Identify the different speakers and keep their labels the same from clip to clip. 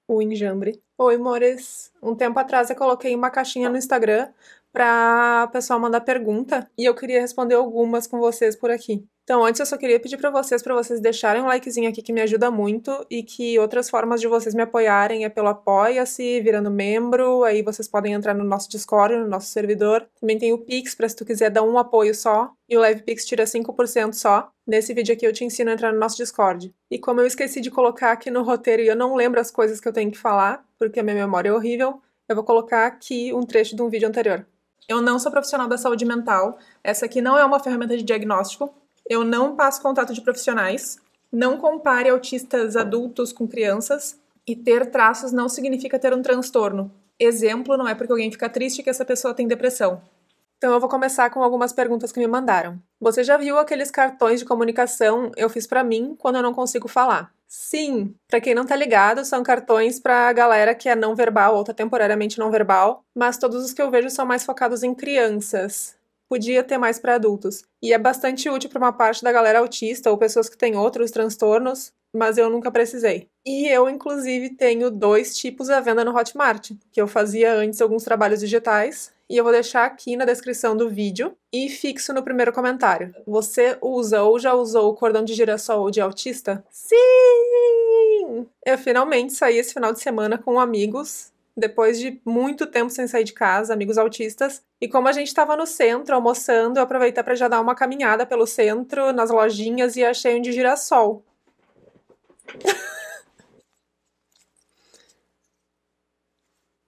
Speaker 1: O enjambre. Oi, Mores. Um tempo atrás eu coloquei uma caixinha no Instagram para o pessoal mandar pergunta e eu queria responder algumas com vocês por aqui. Então, antes eu só queria pedir para vocês deixarem um likezinho aqui que me ajuda muito e que outras formas de vocês me apoiarem é pelo Apoia-se, virando membro, aí vocês podem entrar no nosso Discord, no nosso servidor. Também tem o Pix para se tu quiser dar um apoio só e o Live Pix tira 5% só. Nesse vídeo aqui eu te ensino a entrar no nosso Discord. E como eu esqueci de colocar aqui no roteiro e eu não lembro as coisas que eu tenho que falar, porque a minha memória é horrível, eu vou colocar aqui um trecho de um vídeo anterior. Eu não sou profissional da saúde mental, essa aqui não é uma ferramenta de diagnóstico, eu não passo contato de profissionais, não compare autistas adultos com crianças, e ter traços não significa ter um transtorno. Exemplo, não é porque alguém fica triste que essa pessoa tem depressão. Então eu vou começar com algumas perguntas que me mandaram. Você já viu aqueles cartões de comunicação eu fiz pra mim quando eu não consigo falar? Sim, pra quem não tá ligado, são cartões pra galera que é não verbal ou tá temporariamente não verbal, mas todos os que eu vejo são mais focados em crianças. Podia ter mais pra adultos. E é bastante útil pra uma parte da galera autista ou pessoas que têm outros transtornos, mas eu nunca precisei. E eu, inclusive, tenho 2 tipos à venda no Hotmart, que eu fazia antes alguns trabalhos digitais, e eu vou deixar aqui na descrição do vídeo e fixo no primeiro comentário. Você usa ou já usou o cordão de girassol de autista? Sim! Eu finalmente saí esse final de semana com amigos, depois de muito tempo sem sair de casa, amigos autistas, e como a gente estava no centro almoçando, eu aproveitei para já dar uma caminhada pelo centro, nas lojinhas, e achei um de girassol.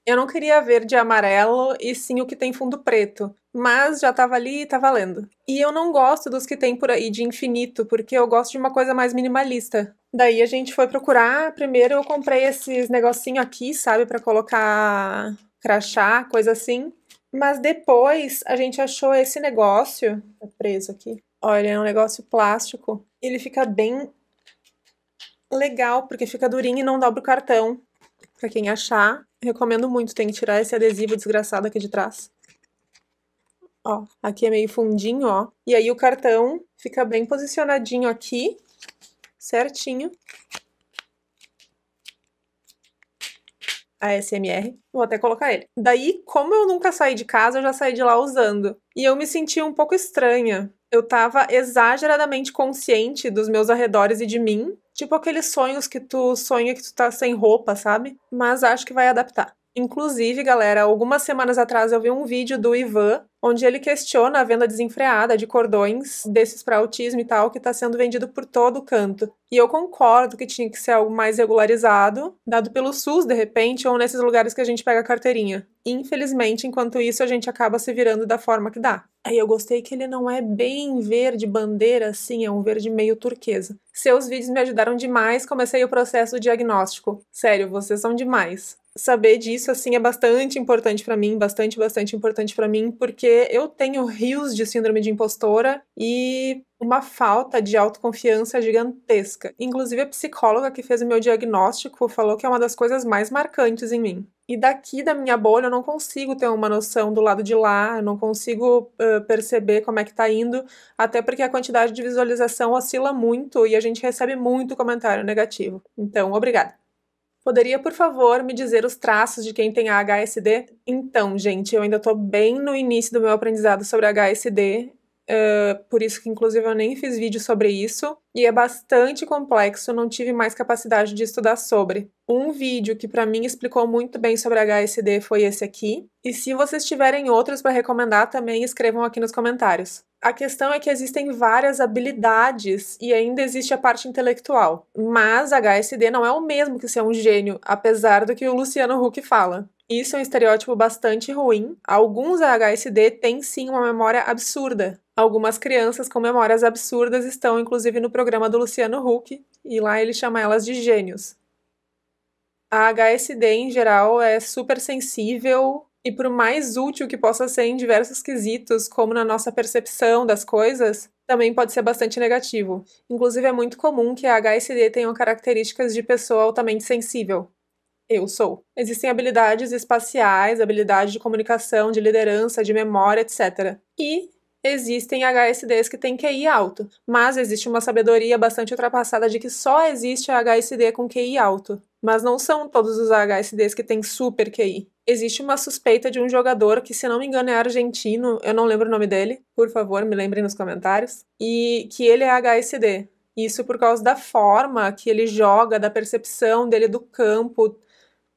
Speaker 1: Eu não queria verde e amarelo, e sim o que tem fundo preto. Mas já tava ali e tá valendo. E eu não gosto dos que tem por aí de infinito, porque eu gosto de uma coisa mais minimalista. Daí a gente foi procurar. Primeiro eu comprei esses negocinho aqui, sabe, pra colocar crachá, coisa assim. Mas depois a gente achou esse negócio. Tá preso aqui. Olha, é um negócio plástico. Ele fica bem legal, porque fica durinho e não dobra o cartão. Pra quem achar, recomendo muito. Tem que tirar esse adesivo desgraçado aqui de trás. Ó, aqui é meio fundinho, ó. E aí o cartão fica bem posicionadinho aqui, certinho. ASMR. Vou até colocar ele. Daí, como eu nunca saí de casa, eu já saí de lá usando. E eu me senti um pouco estranha. Eu tava exageradamente consciente dos meus arredores e de mim. Tipo aqueles sonhos que tu sonha que tu tá sem roupa, sabe? Mas acho que vai adaptar. Inclusive, galera, algumas semanas atrás eu vi um vídeo do Ivan, onde ele questiona a venda desenfreada de cordões desses para autismo e tal, que está sendo vendido por todo o canto. E eu concordo que tinha que ser algo mais regularizado, dado pelo SUS, de repente, ou nesses lugares que a gente pega a carteirinha. Infelizmente, enquanto isso, a gente acaba se virando da forma que dá. Aí eu gostei que ele não é bem verde bandeira, assim, é um verde meio turquesa. Seus vídeos me ajudaram demais, comecei o processo do diagnóstico. Sério, vocês são demais. Saber disso, assim, é bastante importante pra mim, bastante importante pra mim, porque eu tenho rios de síndrome de impostora e uma falta de autoconfiança gigantesca. Inclusive, a psicóloga que fez o meu diagnóstico falou que é uma das coisas mais marcantes em mim. E daqui da minha bolha eu não consigo ter uma noção do lado de lá, eu não consigo perceber como é que tá indo, até porque a quantidade de visualização oscila muito e a gente recebe muito comentário negativo. Então, obrigada. Poderia, por favor, me dizer os traços de quem tem AHSD? Então, gente, eu ainda estou bem no início do meu aprendizado sobre AHSD, por isso que, inclusive, eu nem fiz vídeo sobre isso, e é bastante complexo, não tive mais capacidade de estudar sobre. Um vídeo que, para mim, explicou muito bem sobre AHSD foi esse aqui, e se vocês tiverem outros para recomendar, também escrevam aqui nos comentários. A questão é que existem várias habilidades e ainda existe a parte intelectual. Mas HSD não é o mesmo que ser um gênio, apesar do que o Luciano Huck fala. Isso é um estereótipo bastante ruim. Alguns HSD têm sim uma memória absurda. Algumas crianças com memórias absurdas estão inclusive no programa do Luciano Huck, e lá ele chama elas de gênios. A HSD em geral é super sensível, e por mais útil que possa ser em diversos quesitos, como na nossa percepção das coisas, também pode ser bastante negativo. Inclusive, é muito comum que a HSD tenha características de pessoa altamente sensível. Eu sou. Existem habilidades espaciais, habilidade de comunicação, de liderança, de memória, etc. E existem HSDs que têm QI alto, mas existe uma sabedoria bastante ultrapassada de que só existe HSD com QI alto. Mas não são todos os HSDs que têm super QI. Existe uma suspeita de um jogador que, se não me engano, é argentino, eu não lembro o nome dele, por favor, me lembrem nos comentários, e que ele é HSD. Isso por causa da forma que ele joga, da percepção dele do campo.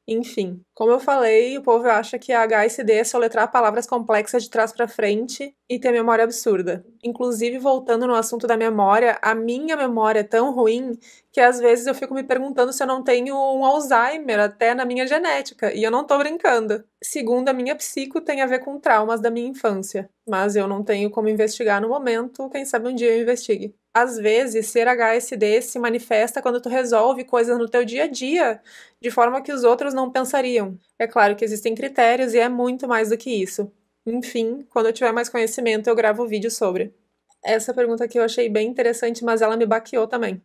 Speaker 1: Enfim, como eu falei, o povo acha que a HSD é soletrar palavras complexas de trás pra frente e ter memória absurda. Inclusive, voltando no assunto da memória, a minha memória é tão ruim que às vezes eu fico me perguntando se eu não tenho um Alzheimer até na minha genética, e eu não tô brincando. Segundo a minha psico, tem a ver com traumas da minha infância, mas eu não tenho como investigar no momento, quem sabe um dia eu investigue. Às vezes, ser HSD se manifesta quando tu resolve coisas no teu dia a dia, de forma que os outros não pensariam. É claro que existem critérios e é muito mais do que isso. Enfim, quando eu tiver mais conhecimento, eu gravo vídeo sobre. Essa pergunta aqui eu achei bem interessante, mas ela me baqueou também.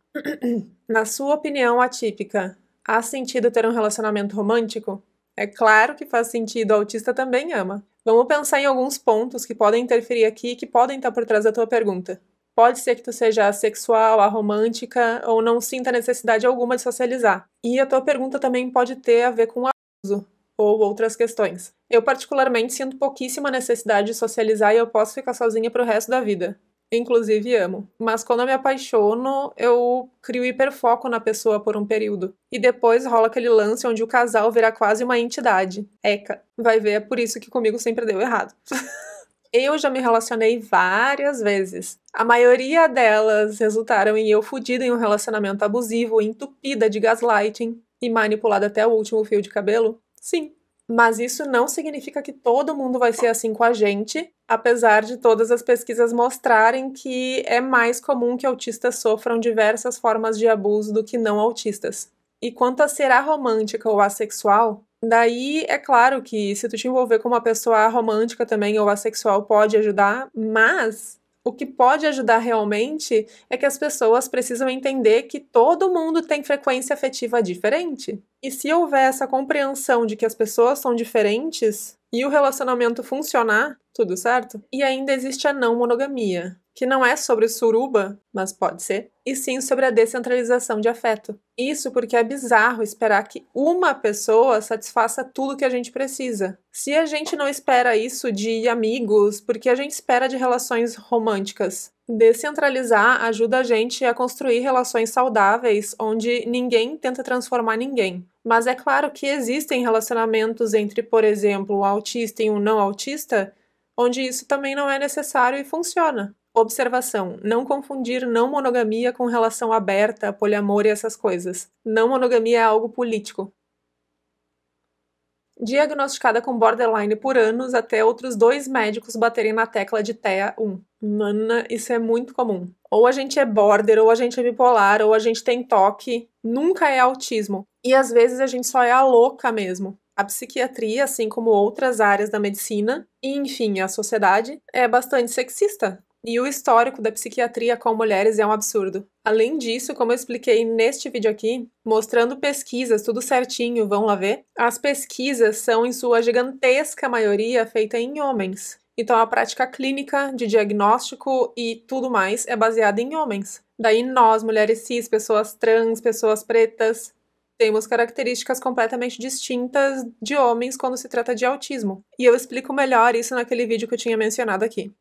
Speaker 1: Na sua opinião atípica, há sentido ter um relacionamento romântico? É claro que faz sentido, o autista também ama. Vamos pensar em alguns pontos que podem interferir aqui e que podem estar por trás da tua pergunta. Pode ser que tu seja assexual, aromântica ou não sinta necessidade alguma de socializar. E a tua pergunta também pode ter a ver com abuso ou outras questões. Eu particularmente sinto pouquíssima necessidade de socializar e eu posso ficar sozinha pro resto da vida. Inclusive amo. Mas quando eu me apaixono, eu crio hiperfoco na pessoa por um período. E depois rola aquele lance onde o casal vira quase uma entidade. Eca, vai ver, é por isso que comigo sempre deu errado. Eu já me relacionei várias vezes. A maioria delas resultaram em eu fudida em um relacionamento abusivo, entupida de gaslighting e manipulada até o último fio de cabelo. Sim. Mas isso não significa que todo mundo vai ser assim com a gente, apesar de todas as pesquisas mostrarem que é mais comum que autistas sofram diversas formas de abuso do que não autistas. E quanto a ser aromântica ou assexual, daí é claro que se tu te envolver com uma pessoa romântica também ou assexual pode ajudar, mas o que pode ajudar realmente é que as pessoas precisam entender que todo mundo tem frequência afetiva diferente. E se houver essa compreensão de que as pessoas são diferentes e o relacionamento funcionar, tudo certo? E ainda existe a não monogamia, que não é sobre suruba, mas pode ser, e sim sobre a descentralização de afeto. Isso porque é bizarro esperar que uma pessoa satisfaça tudo que a gente precisa. Se a gente não espera isso de amigos, porque a gente espera de relações românticas? Descentralizar ajuda a gente a construir relações saudáveis onde ninguém tenta transformar ninguém. Mas é claro que existem relacionamentos entre, por exemplo, um autista e um não autista, onde isso também não é necessário e funciona. Observação: não confundir não monogamia com relação aberta, poliamor e essas coisas. Não monogamia é algo político. Diagnosticada com borderline por anos até outros 2 médicos baterem na tecla de TEA1. Mana, isso é muito comum. Ou a gente é border, ou a gente é bipolar, ou a gente tem toque. Nunca é autismo. E às vezes a gente só é a louca mesmo. A psiquiatria, assim como outras áreas da medicina, e enfim, a sociedade, é bastante sexista. E o histórico da psiquiatria com mulheres é um absurdo. Além disso, como eu expliquei neste vídeo aqui, mostrando pesquisas, tudo certinho, vão lá ver, as pesquisas são, em sua gigantesca maioria, feitas em homens. Então a prática clínica de diagnóstico e tudo mais é baseada em homens. Daí nós, mulheres cis, pessoas trans, pessoas pretas, temos características completamente distintas de homens quando se trata de autismo. E eu explico melhor isso naquele vídeo que eu tinha mencionado aqui.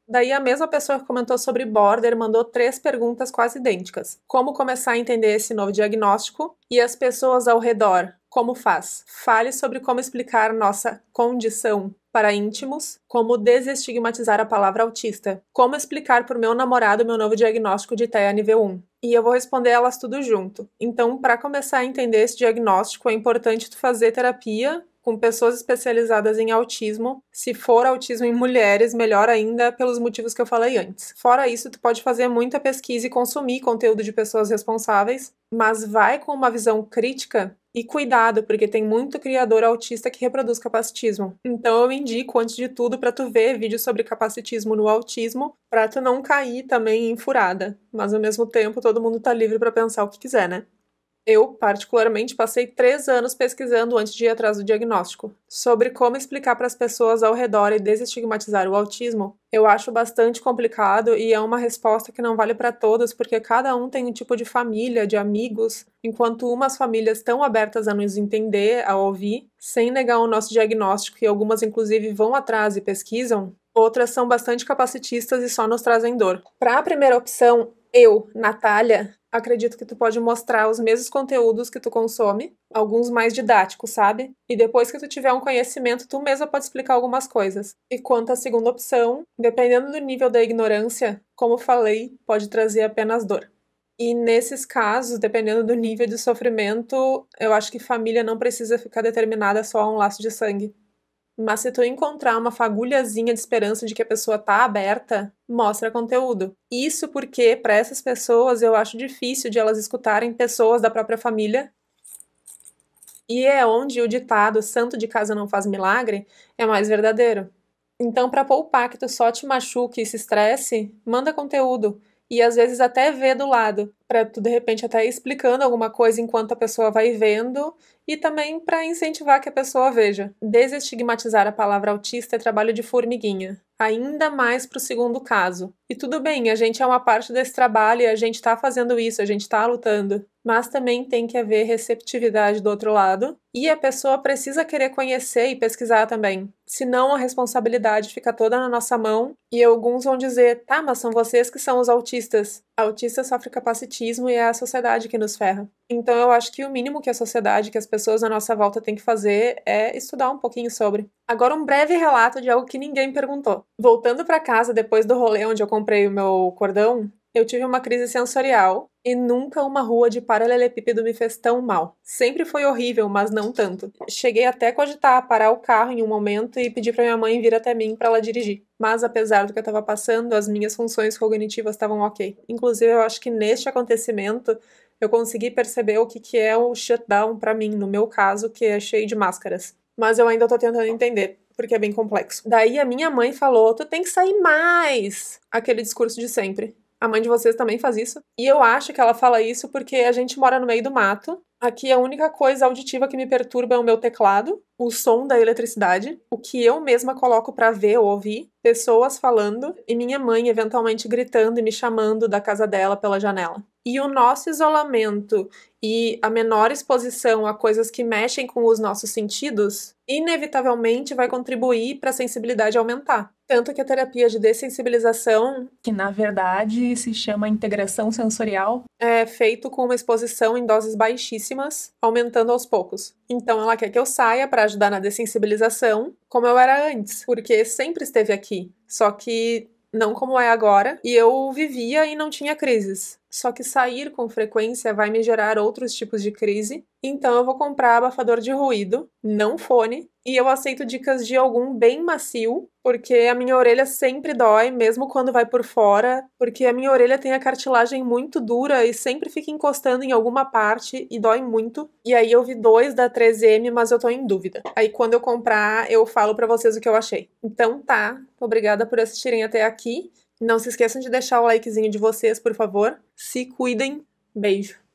Speaker 1: Daí a mesma pessoa que comentou sobre border mandou 3 perguntas quase idênticas. Como começar a entender esse novo diagnóstico? E as pessoas ao redor, como faz? Fale sobre como explicar nossa condição para íntimos, como desestigmatizar a palavra autista, como explicar para o meu namorado meu novo diagnóstico de TEA nível 1. E eu vou responder elas tudo junto. Então, para começar a entender esse diagnóstico, é importante tu fazer terapia com pessoas especializadas em autismo. Se for autismo em mulheres, melhor ainda, pelos motivos que eu falei antes. Fora isso, tu pode fazer muita pesquisa e consumir conteúdo de pessoas responsáveis, mas vai com uma visão crítica e cuidado, porque tem muito criador autista que reproduz capacitismo. Então eu indico, antes de tudo, para tu ver vídeos sobre capacitismo no autismo, para tu não cair também em furada. Mas ao mesmo tempo, todo mundo tá livre para pensar o que quiser, né? Eu, particularmente, passei 3 anos pesquisando antes de ir atrás do diagnóstico. Sobre como explicar para as pessoas ao redor e desestigmatizar o autismo, eu acho bastante complicado e é uma resposta que não vale para todos, porque cada um tem um tipo de família, de amigos, enquanto umas famílias estão abertas a nos entender, a ouvir, sem negar o nosso diagnóstico e algumas, inclusive, vão atrás e pesquisam, outras são bastante capacitistas e só nos trazem dor. Para a primeira opção, eu, Natália, acredito que tu pode mostrar os mesmos conteúdos que tu consome, alguns mais didáticos, sabe? E depois que tu tiver um conhecimento, tu mesma pode explicar algumas coisas. E quanto à segunda opção, dependendo do nível da ignorância, como falei, pode trazer apenas dor. E nesses casos, dependendo do nível de sofrimento, eu acho que família não precisa ficar determinada só a um laço de sangue. Mas se tu encontrar uma fagulhazinha de esperança de que a pessoa tá aberta, mostra conteúdo. Isso porque, para essas pessoas, eu acho difícil de elas escutarem pessoas da própria família. E é onde o ditado "santo de casa não faz milagre" é mais verdadeiro. Então, para poupar que tu só te machuque e se estresse, manda conteúdo. E às vezes até vê do lado, para tu de repente até ir explicando alguma coisa enquanto a pessoa vai vendo, e também para incentivar que a pessoa veja. Desestigmatizar a palavra autista é trabalho de formiguinha, ainda mais para o segundo caso. E tudo bem, a gente é uma parte desse trabalho e a gente tá fazendo isso, a gente tá lutando. Mas também tem que haver receptividade do outro lado, e a pessoa precisa querer conhecer e pesquisar também. Senão a responsabilidade fica toda na nossa mão, e alguns vão dizer, tá, mas são vocês que são os autistas. Autista sofre capacitismo e é a sociedade que nos ferra. Então eu acho que o mínimo que a sociedade, que as pessoas à nossa volta têm que fazer é estudar um pouquinho sobre. Agora um breve relato de algo que ninguém perguntou. Voltando para casa depois do rolê onde eu comprei o meu cordão, eu tive uma crise sensorial e nunca uma rua de paralelepípedo me fez tão mal. Sempre foi horrível, mas não tanto. Cheguei até a cogitar parar o carro em um momento e pedir para minha mãe vir até mim para ela dirigir. Mas apesar do que eu estava passando, as minhas funções cognitivas estavam ok. Inclusive, eu acho que neste acontecimento eu consegui perceber o que é o shutdown para mim, no meu caso, que é cheio de máscaras. Mas eu ainda tô tentando entender, porque é bem complexo. Daí a minha mãe falou, tu tem que sair mais! Aquele discurso de sempre. A mãe de vocês também faz isso. E eu acho que ela fala isso porque a gente mora no meio do mato. Aqui a única coisa auditiva que me perturba é o meu teclado, o som da eletricidade, o que eu mesma coloco pra ver ou ouvir, pessoas falando e minha mãe eventualmente gritando e me chamando da casa dela pela janela. E o nosso isolamento e a menor exposição a coisas que mexem com os nossos sentidos, inevitavelmente vai contribuir para a sensibilidade aumentar. Tanto que a terapia de dessensibilização, que na verdade se chama integração sensorial, é feito com uma exposição em doses baixíssimas, aumentando aos poucos. Então ela quer que eu saia para ajudar na dessensibilização, como eu era antes, porque sempre esteve aqui, só que não como é agora, e eu vivia e não tinha crises. Só que sair com frequência vai me gerar outros tipos de crise, então eu vou comprar abafador de ruído, não fone, e eu aceito dicas de algum bem macio, porque a minha orelha sempre dói, mesmo quando vai por fora, porque a minha orelha tem a cartilagem muito dura e sempre fica encostando em alguma parte e dói muito. E aí eu vi 2 da 3M, mas eu tô em dúvida. Aí quando eu comprar, eu falo pra vocês o que eu achei. Então tá, obrigada por assistirem até aqui. Não se esqueçam de deixar o likezinho de vocês, por favor. Se cuidem. Beijo.